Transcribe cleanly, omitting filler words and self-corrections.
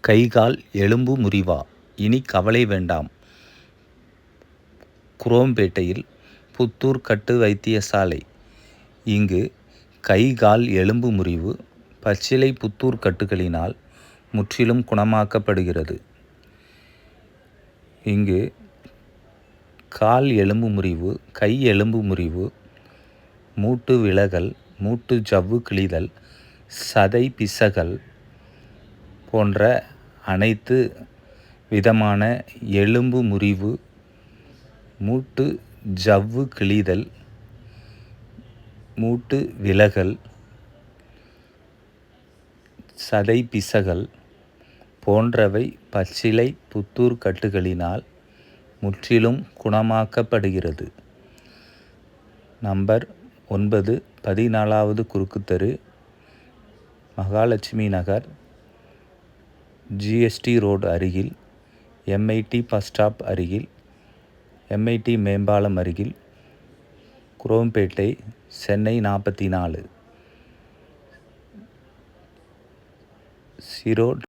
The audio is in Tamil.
கை கால் எலும்பு முறிவா? இனி கவலை வேண்டாம். குரோம்பேட்டையில் புத்தூர் கட்டு வைத்தியசாலை. இங்கு கை கால் எலும்பு முறிவு பச்சிலை புத்தூர் கட்டுகளினால் முற்றிலும் குணமாக்கப்படுகிறது. இங்கு கால் எலும்பு முறிவு, கை எலும்பு முறிவு, மூட்டு விலகல், மூட்டு ஜவ்வு கிழிதல், சதை பிசகல் போன்ற அனைத்து விதமான எலும்பு முறிவு, மூட்டு ஜவ்வு கிழிதல், மூட்டு விலகல், சதை பிசகல் போன்றவை பச்சிலை புத்தூர் கட்டுகளினால் முற்றிலும் குணமாக்கப்படுகிறது. நம்பர் 9, 14வது குறுக்கு தெரு, மகாலட்சுமி நகர், ஜிஎஸ்டி ரோடு அருகில், எம்ஐடி பஸ் ஸ்டாப் அருகில், எம்ஐடி மேம்பாலம் அருகில், குரோம்பேட்டை, சென்னை 44 0